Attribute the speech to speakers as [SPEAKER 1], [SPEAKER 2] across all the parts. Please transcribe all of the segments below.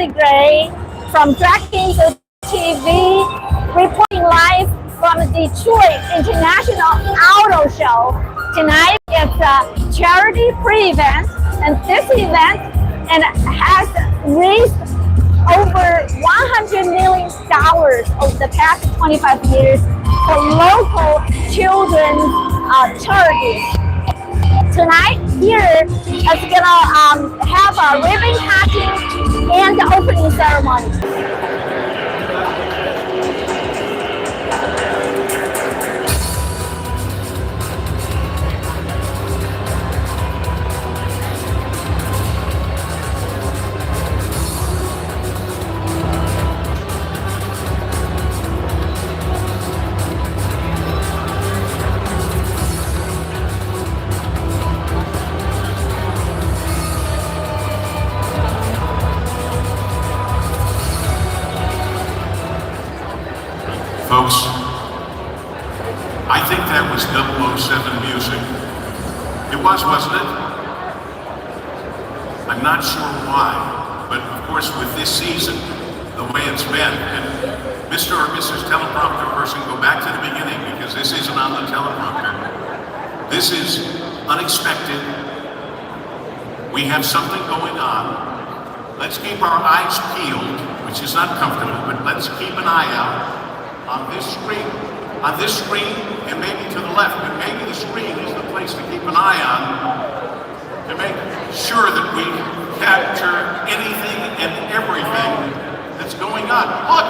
[SPEAKER 1] Nancy Gray from DETV, reporting live from the Detroit International Auto Show. Tonight it's a charity pre-event, and this event has raised over $100 million over the past 25 years for local children's charities. Tonight here is gonna have a ribbon cutting and the opening ceremony.
[SPEAKER 2] Folks, I think that was 007 music. It was, wasn't it? I'm not sure why, but of course with this season, the way it's been, and Mr. or Mrs. Teleprompter person, go back to the beginning because this isn't on the teleprompter. This is unexpected. We have something going on. Let's keep our eyes peeled, which is not comfortable, but let's keep an eye out on this screen, and maybe to the left, but maybe the screen is the place to keep an eye on to make sure that we capture anything and everything that's going on. Look,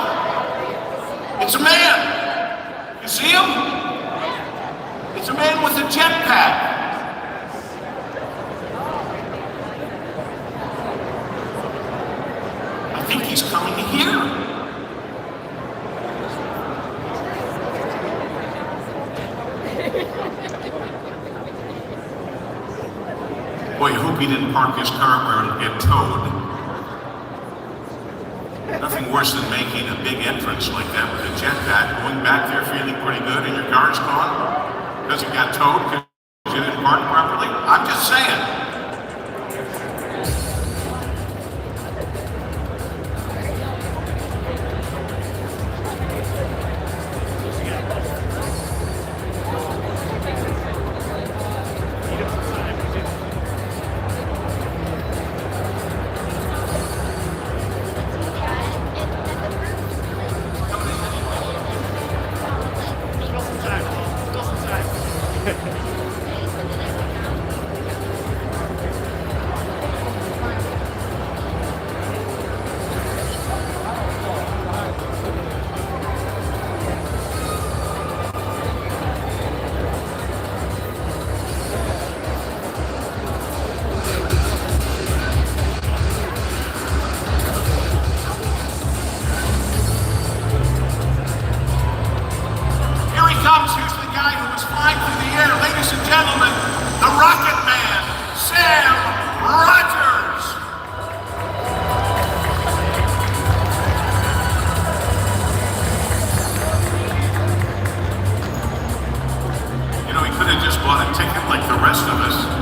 [SPEAKER 2] it's a man. You see him? It's a man with a jetpack. I think he's coming here. Boy, I hope he didn't park his car where it'll get towed. Nothing worse than making a big entrance like that with a jetpack, going back there feeling pretty good and your car's gone because it got towed because you didn't park properly. I'm just saying. Here's the guy who was flying through the air. Ladies and gentlemen, the Rocket Man, Sam Rogers. You know, he could have just bought a ticket like the rest of us.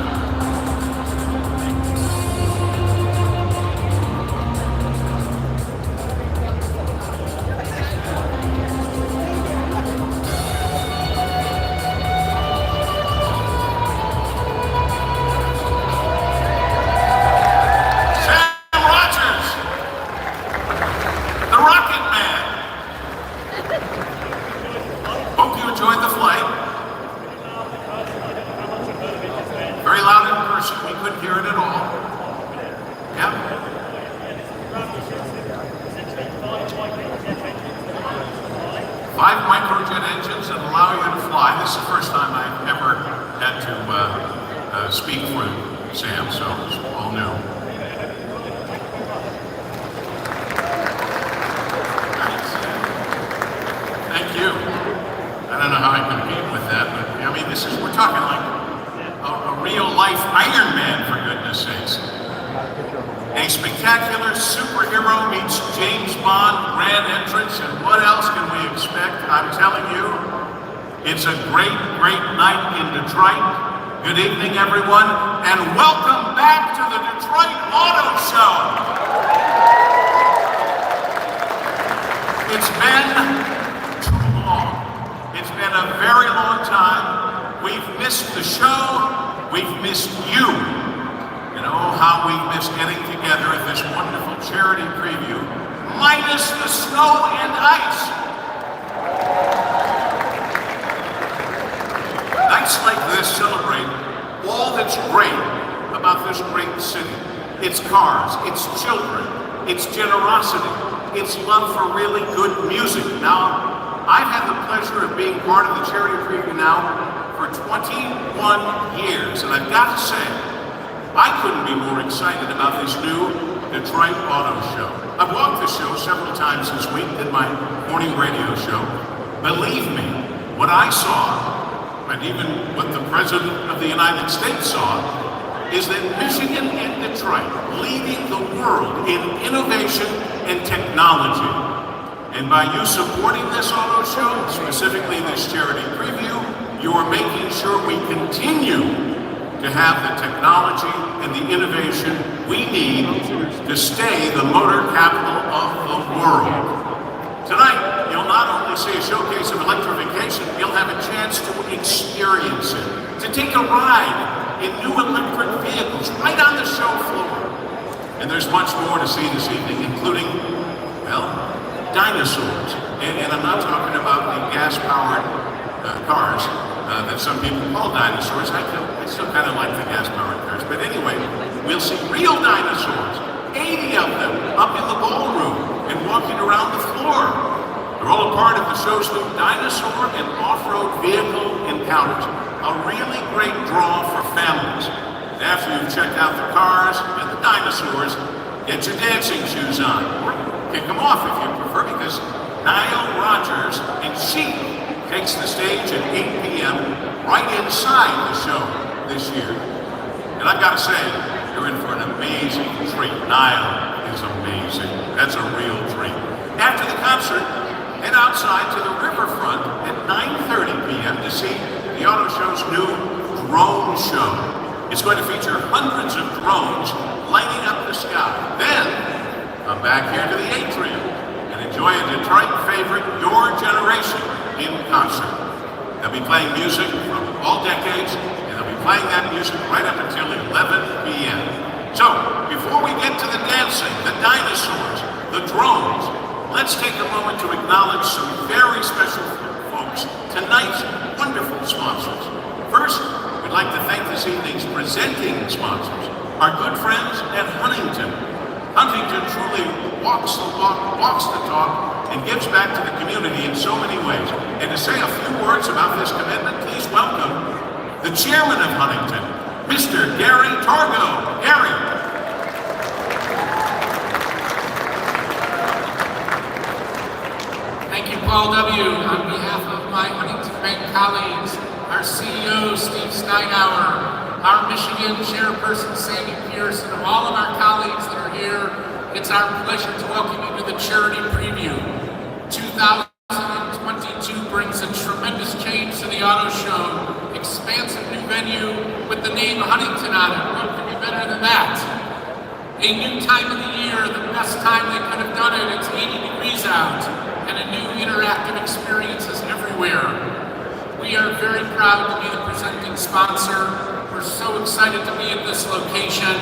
[SPEAKER 2] Hope you enjoyed the flight. Very loud in person. We couldn't hear it at all. Yeah. 5 microjet engines that allow you to fly. This is the first time I've ever had to speak for Sam, so it's all new. Thank you. I don't know how I compete with that, but I mean, we're talking like a real life Iron Man, for goodness sakes. A spectacular superhero meets James Bond grand entrance, and what else can we expect? I'm telling you, it's a great, great night in Detroit. Good evening, everyone, and welcome back to the Detroit Auto Show. been too long. It's been a very long time. We've missed the show. We've missed you. And oh, how we've missed getting together at this wonderful charity preview, minus the snow and ice. Nights like this celebrate all that's great about this great city. Its cars, its children, its generosity, its love for really good music. Now, I've had the pleasure of being part of the charity preview now for 21 years, and I've got to say, I couldn't be more excited about this new Detroit Auto Show. I've walked the show several times this week, did my morning radio show. Believe me, what I saw, and even what the President of the United States saw, is that Michigan and Detroit leading the world in innovation and technology. And by you supporting this auto show, specifically this charity preview, you are making sure we continue to have the technology and the innovation we need to stay the motor capital of the world. Tonight, you'll not only see a showcase of electrification, you'll have a chance to experience it, to take a ride in new electric vehicles right on the show floor. And there's much more to see this evening, including, well, dinosaurs. And I'm not talking about the gas-powered cars that some people call dinosaurs. I still kind of like the gas-powered cars. But anyway, we'll see real dinosaurs, 80 of them, up in the ballroom and walking around the floor. They're all a part of the show's new dinosaur and off-road vehicle encounters. A really great draw for families. And after you've checked out the cars and the dinosaurs, get your dancing shoes on. Or kick them off if you prefer, because Nile Rodgers and She takes the stage at 8 p.m. right inside the show this year. And I've got to say, you're in for an amazing treat. Nile is amazing. That's a real treat. After the concert, head outside to the riverfront at 9:30 p.m. to see the auto show's new drone show. It's going to feature hundreds of drones lighting up the sky. Then, come back here to the atrium and enjoy a Detroit favorite, Your Generation, in concert. They'll be playing music from all decades, and they'll be playing that music right up until 11 p.m. So, before we get to the dancing, the dinosaurs, the drones, let's take a moment to acknowledge some very special folks, tonight's wonderful sponsors. First, we'd like to thank this evening's presenting sponsors, our good friends at Huntington. Huntington truly walks the walk, walks the talk, and gives back to the community in so many ways. And to say a few words about this commitment, please welcome the chairman of Huntington, Mr. Gary Torgo. Gary.
[SPEAKER 3] Thank you, Paul W. On behalf of my Huntington Bank colleagues, our CEO, Steve Steinauer, our Michigan Chairperson, Sandy Pierce, and all of our colleagues that are here, it's our pleasure to welcome you to the charity preview. 2022 brings a tremendous change to the auto show, expansive new venue with the name Huntington on it. What could be better than that? A new time of the year, the best time they could have done it. It's 80 degrees out, and a new interactive experiences everywhere. We are very proud to be the presenting sponsor. We're so excited to be at this location,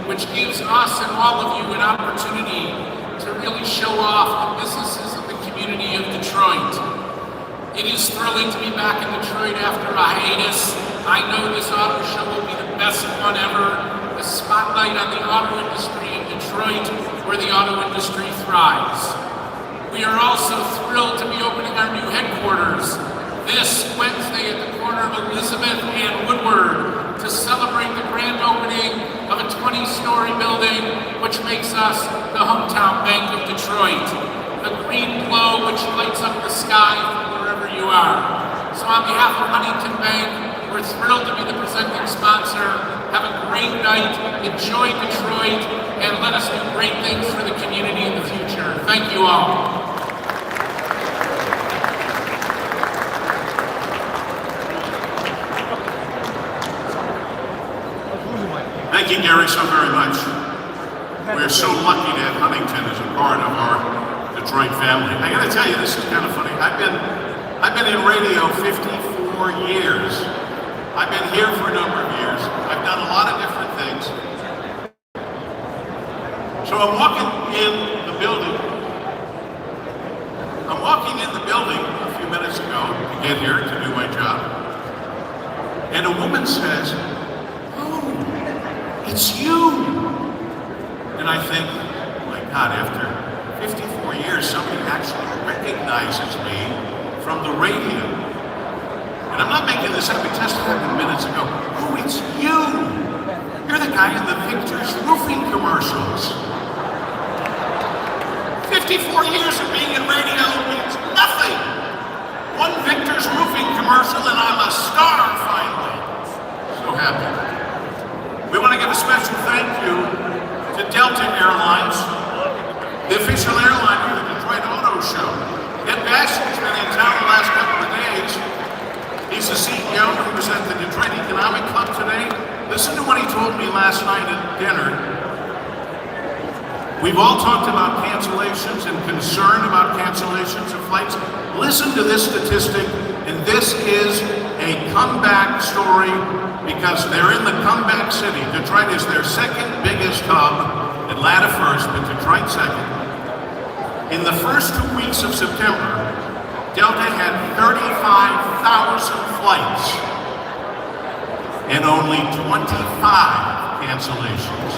[SPEAKER 3] which gives us and all of you an opportunity to really show off the businesses of the community of Detroit. It is thrilling to be back in Detroit after a hiatus. I know this auto show will be the best one ever. The spotlight on the auto industry in Detroit, where the auto industry thrives. We are also thrilled to be opening our new headquarters this Wednesday at the corner of Elizabeth and Woodward to celebrate the grand opening of a 20-story building, which makes us the hometown bank of Detroit. The green glow which lights up the sky from wherever you are. So on behalf of Huntington Bank, we're thrilled to be the presenting sponsor. Have a great night, enjoy Detroit, and let us do great things for the community in the future. Thank you all.
[SPEAKER 2] Thank you, Gary, so very much. We're so lucky to have Huntington as a part of our Detroit family. I gotta tell you, this is kind of funny. I've been in radio 54 years. I've been here for a number of years. I've done a lot of different things. So I'm walking in the building. A few minutes ago to get here to do my job. And a woman says, "Oh, it's you." And I think, oh my God, after 54 years, somebody actually recognizes me from the radio. And I'm not making this up, it just happened minutes ago. Oh, it's you. You're the guy in the Victor's roofing commercials. 54 years of being in radio means nothing. One Victor's roofing commercial and I'm a star finally. So happy. We want to give a special thank you to Delta Airlines, the official airline of the Detroit Auto Show. Ed Bastian's been in town the last couple of days. He's the CEO. He was at the Detroit Economic Club today. Listen to what he told me last night at dinner. We've all talked about cancellations and concern about cancellations of flights. Listen to this statistic, and this is a comeback story because they're in the comeback city. Detroit is their second biggest hub, Atlanta first, but Detroit second. In the first 2 weeks of September, Delta had 35,000 flights and only 25 cancellations.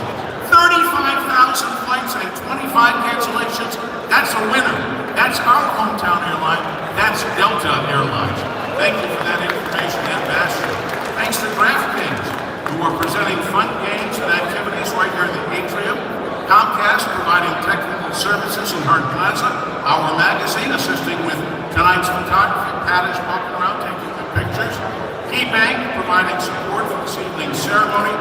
[SPEAKER 2] 35,000 flights and 25 cancellations. That's a winner. That's our hometown airline. That's Delta Airlines. Thank you for that information, Ed Bastian. Thanks to DraftKings, who are presenting fun games and activities right here in the atrium. Comcast providing technical services in Hart Plaza. Our magazine assisting with tonight's photography. Pat is walking around taking the pictures. KeyBank providing support for this evening's ceremony.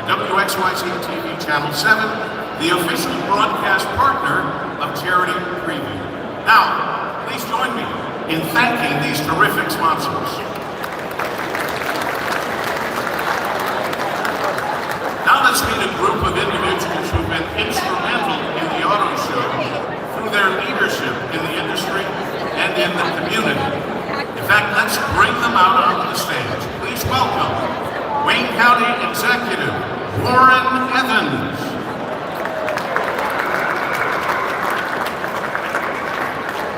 [SPEAKER 2] WXYZ TV Channel 7, the official broadcast partner of Charity Preview. Now, please join me in thanking these terrific sponsors. Now let's meet a group of individuals who've been instrumental in the auto show through their leadership in the industry and in the community. In fact, let's bring them out onto the stage. Please welcome Wayne County Executive Warren Evans.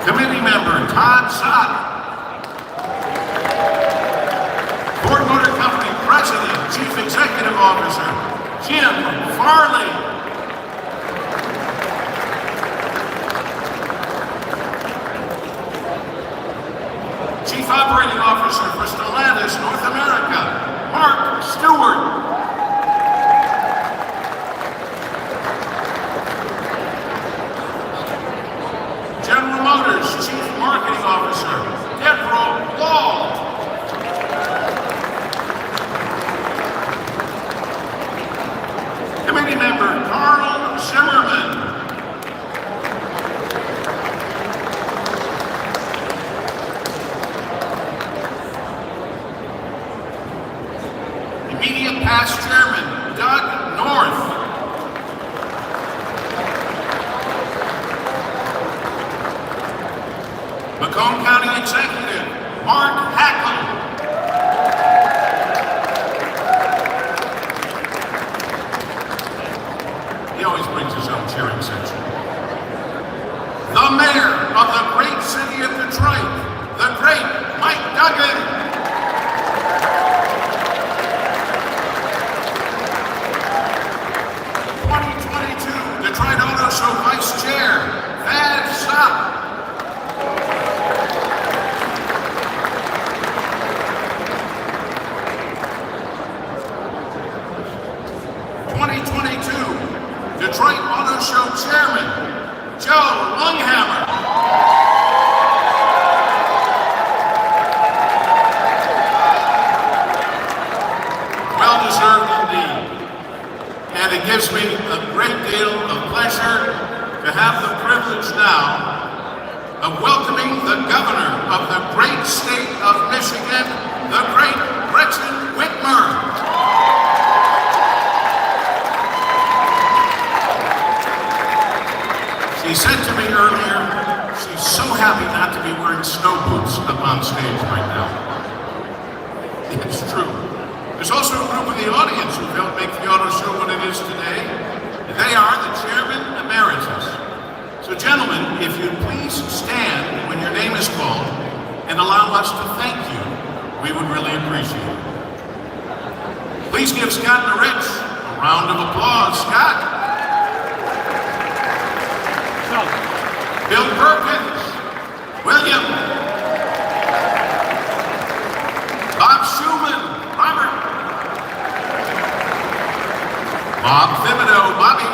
[SPEAKER 2] Committee Member Todd Sott. Ford Motor Company President, Chief Executive Officer Jim Farley. Chief Operating Officer for Stellantis North America, Mark Stewart. General Motors Chief Marketing Officer, Deborah Wall. Committee Member Carl Zimmerman. Immediate past Chairman Doug North. Macomb County Executive Mark Hackle. He always brings his own cheering section. The Mayor of the great city of Detroit, the great Mike Duggan. Detroit Auto Show Vice Chair, Thad Supp. Detroit Auto Show Chairman, Joe Lunghammer. Well deserved indeed. And it gives me a great deal of pleasure to have the privilege now of welcoming the governor of the great state of Michigan, the great Gretchen Whitmer. He said to me earlier, She's so happy not to be wearing snow boots up on stage right now. It's true. There's also a group of the audience who helped make the auto show what it is today. They are the Chairman Emeritus. So gentlemen, if you'd please stand when your name is called and allow us to thank you, we would really appreciate it. Please give Scott and Rich a round of applause. Scott. Bill Perkins. William. Bob Schumann. Robert. Bob Thibodeau. Bobby.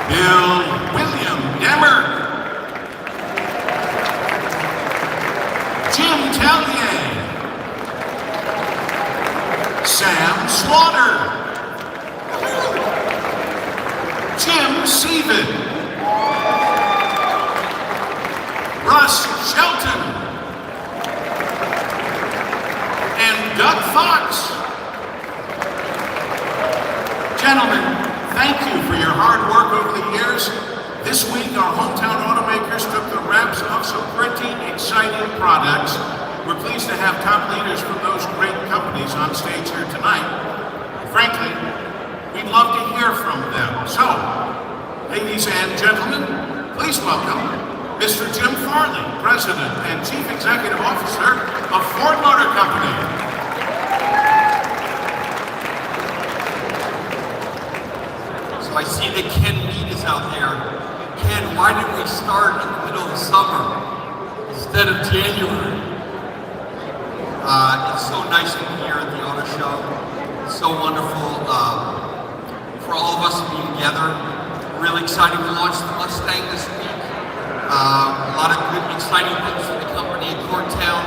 [SPEAKER 2] Bill William Demmer. Jim Tellier. Sam Slaughter. Jim Seaven. Russ Shelton. And Doug Fox. Gentlemen, thank you for your hard work over the years. This week, our hometown automakers took the reps of some pretty exciting products. We're pleased to have top leaders from those great companies on stage here tonight. Frankly, we'd love to hear from them. So, ladies and gentlemen, please welcome Mr. Jim Farley, President and Chief Executive Officer of Ford Motor Company.
[SPEAKER 4] So I see that Ken Mead is out there. Ken, why did we start in the middle of summer instead of January? It's so nice to be here at the auto show. It's so wonderful for all of us to be together. Really excited. We launched the Mustang this week. A lot of good, exciting things for the company in Corktown.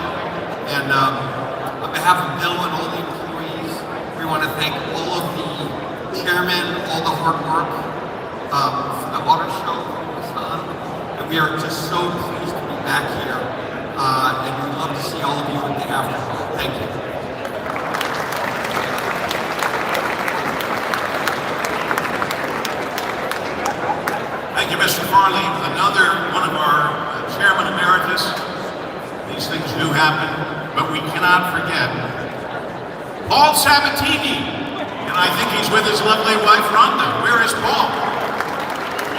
[SPEAKER 4] And on behalf of Bill and all the employees, we want to thank all of the chairmen, all the hard work for the auto show and we are just so pleased to be back here. And we'd love to see all of you at the after show. Thank you.
[SPEAKER 2] Thank you, Mr. Farley. Another one of our Chairman Emeritus. These things do happen, but we cannot forget Paul Sabatini. And I think he's with his lovely wife, Rhonda. Where is Paul?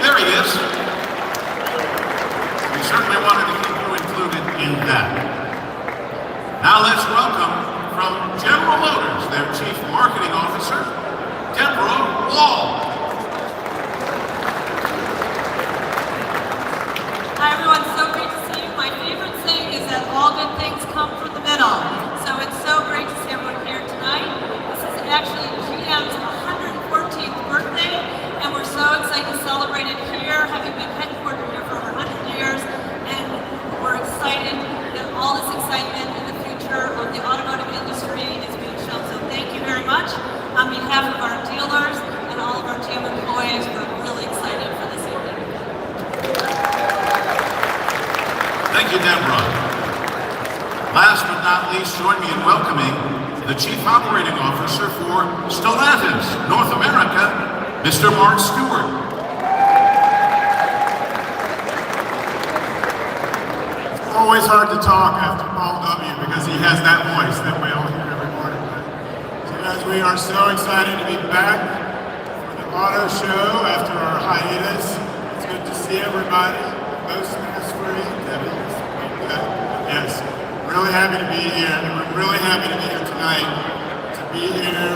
[SPEAKER 2] There he is. We certainly wanted to keep you included in that. Now let's welcome from General Motors, their Chief Marketing Officer, Deborah Wall.
[SPEAKER 5] Hi everyone, so great to see you. My favorite saying is that all good things come from the middle. So it's so great to see everyone here tonight. This is actually GM's 114th birthday, and we're so excited to celebrate it here, having been headquartered here for over 100 years, and we're excited that all this excitement in the future of the automotive industry is being shown. So thank you very much. On behalf of our dealers and all of our GM employees, we're really excited for this evening.
[SPEAKER 2] Thank you, Deborah. Last but not least, join me in welcoming the Chief Operating Officer for Stellantis North America, Mr. Mark Stewart.
[SPEAKER 6] It's always hard to talk after Paul W. because he has that voice that we all hear every morning. So guys, we are so excited to be back for the auto show after our hiatus. It's good to see everybody. Most free. Yes, really happy to be here, and we're really happy to be here tonight, to be here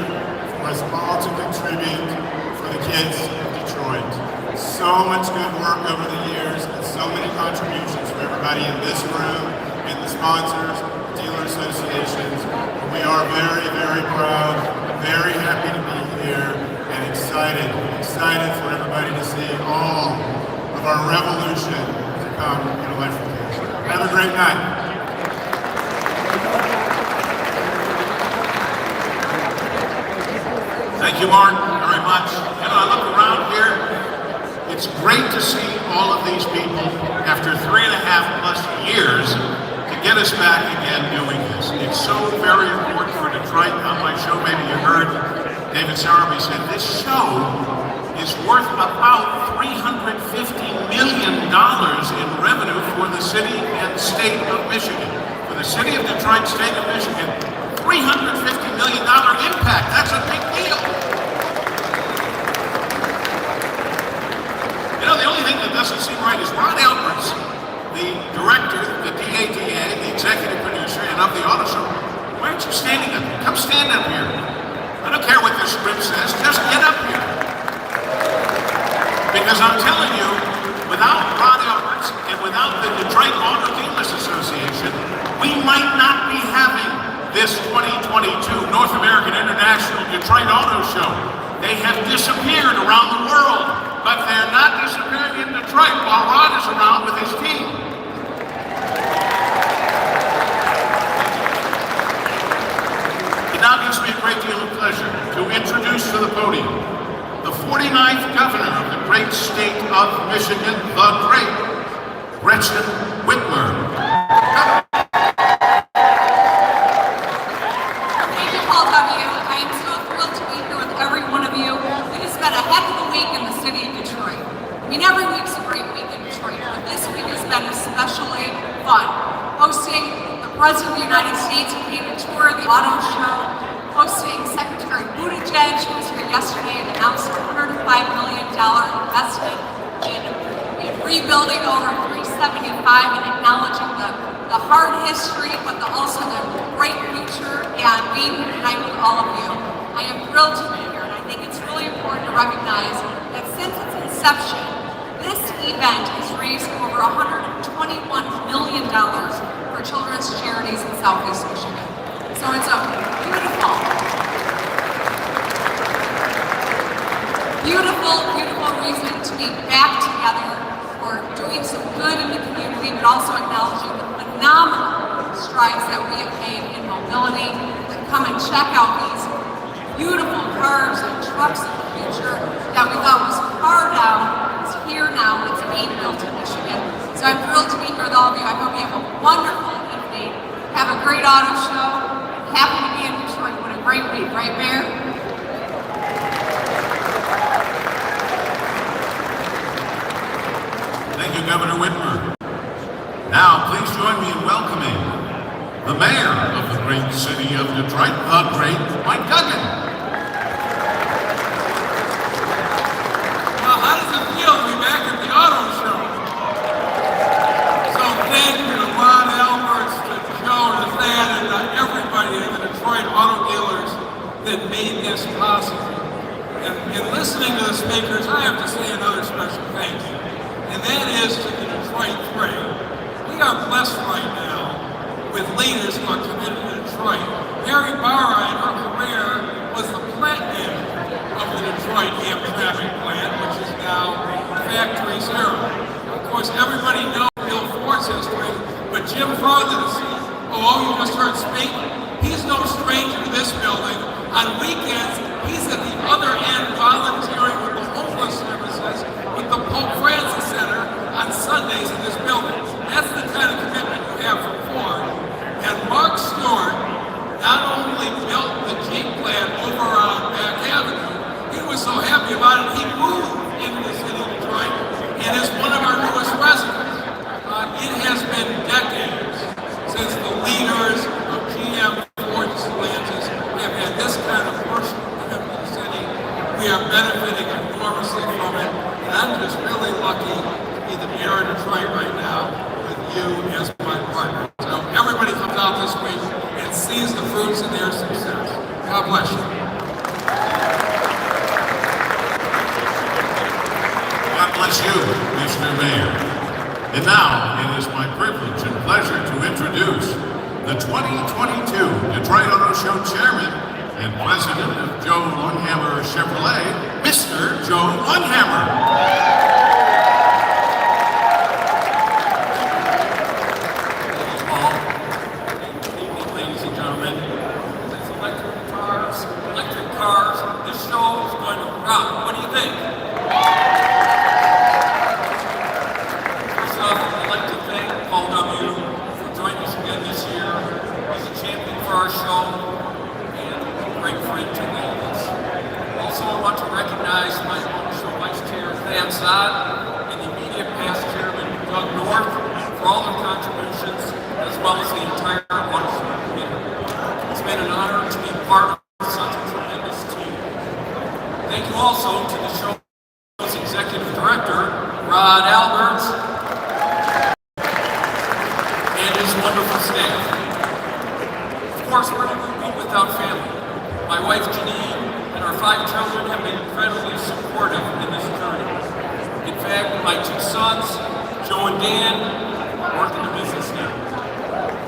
[SPEAKER 6] for us all to contribute for the kids of Detroit. So much good work over the years, and so many contributions from everybody in this room, and the sponsors, dealer associations. We are very, very proud, very happy to be here, and excited for everybody to see all of our revolution to come in electrification. Have a great night.
[SPEAKER 2] Thank you, Mark, very much. You know, I look around here, it's great to see all of these people after 3.5+ years to get us back again doing this. It's so very important for Detroit. On my show, maybe you heard David Sarabee said, this show is worth about $350 million in revenue for the city and state of Michigan. For the city of Detroit, state of Michigan, $350 million impact. That's a big deal. You know, the only thing that doesn't seem right is Ron Alberts, the director, the DETV, the executive producer, and of the auto show. Why aren't you standing up here? Come stand up here. I don't care what the script says, just get up here. Because I'm telling you, without Ron Alberts and without the Detroit Auto Dealers Association, we might not be having this 2022 North American International Detroit Auto Show. They have disappeared around the world, but they're not disappearing in Detroit while Ron is around with his team. It now gives me a great deal of pleasure to introduce to the podium the 49th governor of the great state of Michigan, the great Gretchen Whitmer.
[SPEAKER 5] Thank you, Paul W. I am so thrilled to be here with every one of you. It has been a heck of a week in the city of Detroit. I mean, every week's a great week in Detroit, but this week has been especially fun. Hosting the President of the United States who came to tour the auto show, hosting Secretary Buttigieg, who was here yesterday and announced a $105 million investment in rebuilding over 375 and acknowledging the hard history, but also the great future, and being here tonight with all of you. I am thrilled to be here, and I think it's really important to recognize that since its inception, this event has raised over $121 million for children's charities in Southeast Michigan. So it's a beautiful reason to be back together for doing some good in the community, but also acknowledging the phenomenal strides that we have made in mobility. To come and check out these beautiful cars and trucks of the future that we thought was far down. It's here now. It's being built in Michigan. So I'm thrilled to be here with all of you. I hope you have a wonderful evening. Have a great auto show. Happy to be in Detroit. What a great week, right, Mayor?
[SPEAKER 2] Thank you, Governor Whitmer. Now, please join me in welcoming the mayor of the great city of Detroit, the great Mike Duggan.
[SPEAKER 3] Well, how does it feel to be back at the auto show? So thank you to Ron Alberts, to Joe, to Thad, and to everybody at the Detroit Auto Dealers that made this possible. And listening to the speakers, I have to say another special thanks. And that is to the Detroit 3. We are blessed right now with leaders who are committed to Detroit. Mary Barra, in her career, was the plant manager of the Detroit Traffic plant, which is now Factory Zero. Of course, everybody knows Bill Ford's history, but Jim Frother, you just heard speak, he's no stranger to this building. On weekends, he's at the other end volunteering with the homeless services with the Pope Francis Center on Sundays in this building. That's the kind of commitment you have from Ford. And Mark Stewart not only built the Jeep plant over on Back Avenue, he was so happy about it, he moved into the city of Detroit and is one of our newest residents. It has been decades since the leaders of GM, Ford, and Stellantis have had this kind of personal commitment to the city. We are benefiting enormously from it, and I'm just really lucky to be the mayor of Detroit right now with you as my partner. So everybody comes out this week and sees the fruits of their success. God bless you.
[SPEAKER 2] God bless you, Mr. Mayor. And now, it is my privilege and pleasure to introduce the 2022 Detroit Auto Show Chairman and President of Joe Longhammer Chevrolet, Mr. Joe Longhammer.
[SPEAKER 7] Ladies and gentlemen, there's electric cars, this show is going to rock. What do you think? First off, I'd like to thank Paul W. for joining us again this year. He's a champion for our show and a great friend to all of us. Also, I want to recognize my own show vice chair, Thad Assad, and the immediate past chairman, Doug North, for all their contributions, as well as the entire audition committee. It's been an honor to be part of such a tremendous team. Thank you also to the show's executive director, Rod Alberts, and his wonderful staff. Of course, we're going to be without family. My wife, Janine, and our 5 children have been incredibly supportive in this journey. In fact, my 2 sons, Joe and Dan, work in the business now.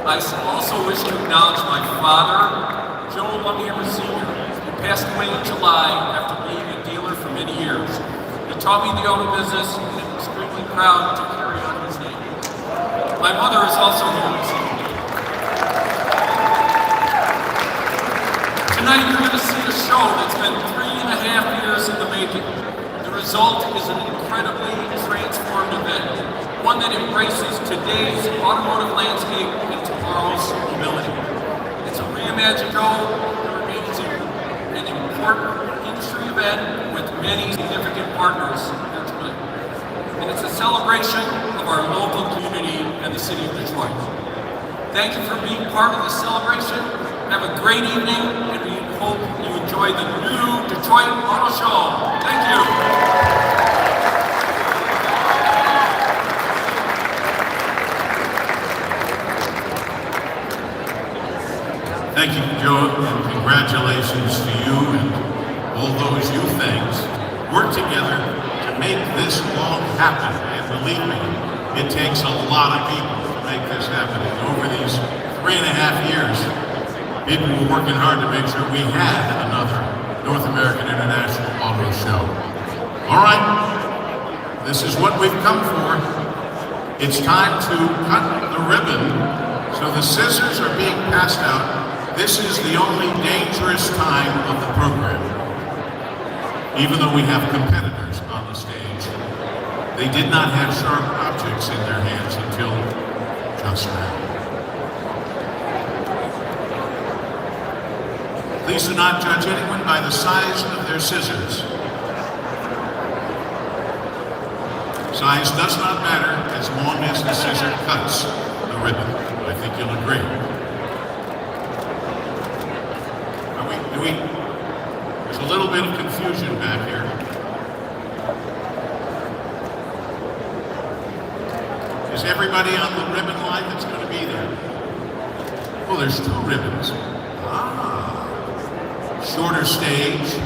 [SPEAKER 7] I also wish to acknowledge my father, Joe Lumhammer Sr., who passed away in July after being a dealer for many years. He taught me the auto business, and I'm extremely proud to carry on his name. My mother is also here this evening. Tonight you're going to see a show that's been 3.5 years in the making. The result is an incredibly transformed event, one that embraces today's automotive landscape and tomorrow's mobility. It's a reimagined show that remains an important industry event with many significant partners here tonight. And it's a celebration of our local community and the city of Detroit. Thank you for being part of this celebration. Have a great evening, and we hope you enjoy the new Detroit Auto Show. Thank you.
[SPEAKER 2] Thank you, Joe, and congratulations to you and all those you things work together to make this all happen. And believe me, it takes a lot of people to make this happen. And over these 3.5 years, people were working hard to make sure we had another North American International Auto Show. All right, this is what we've come for. It's time to cut the ribbon. So the scissors are being passed out. This is the only dangerous time of the program. Even though we have competitors on the stage, they did not have sharp objects in their hands until just now. Please do not judge anyone by the size of their scissors. Size does not matter as long as the scissor cuts the ribbon. I think you'll agree. There's a little bit of confusion back here. Is everybody on the ribbon line that's going to be there? Oh, there's 2 ribbons. Shorter stage,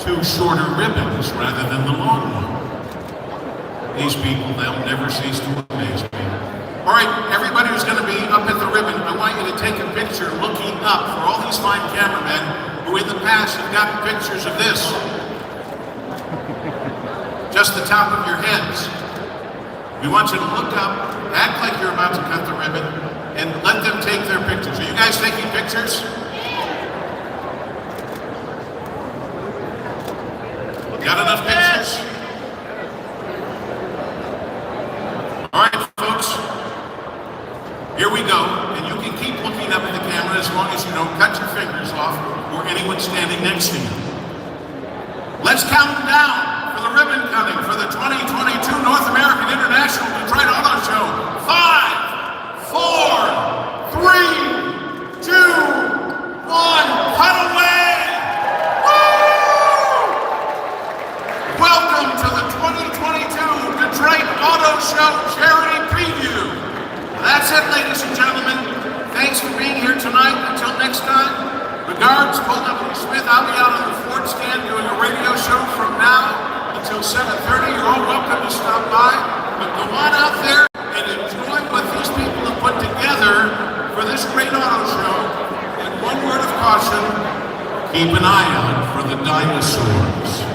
[SPEAKER 2] 2 shorter ribbons rather than the long one. These people, they'll never cease to amaze me. All right, everybody who's going to be up at the ribbon, I want you to take a picture looking up for all these fine cameramen who in the past have gotten pictures of this. Just the top of your heads. We want you to look up, act like you're about to cut the ribbon, and let them take their pictures. Are you guys taking pictures? Got enough pictures? All right, folks. Here we go. And you can keep looking up at the camera as long as you don't cut your fingers off or anyone standing next to you. Let's count them down for the ribbon cutting for the 2022 North American International Detroit Auto Show. 5, 4, 3, 2, 1, cut away! Welcome to the 2022 Detroit Auto Show Charity Preview. That's it, ladies and gentlemen. Thanks for being here tonight. Until next time, regards, Paul W. Smith. I'll be out on the Ford stand doing a radio show from now until 7:30. You're all welcome to stop by. But go on out there and enjoy what these people have put together for this great auto show. And one word of caution, keep an eye out for the dinosaurs.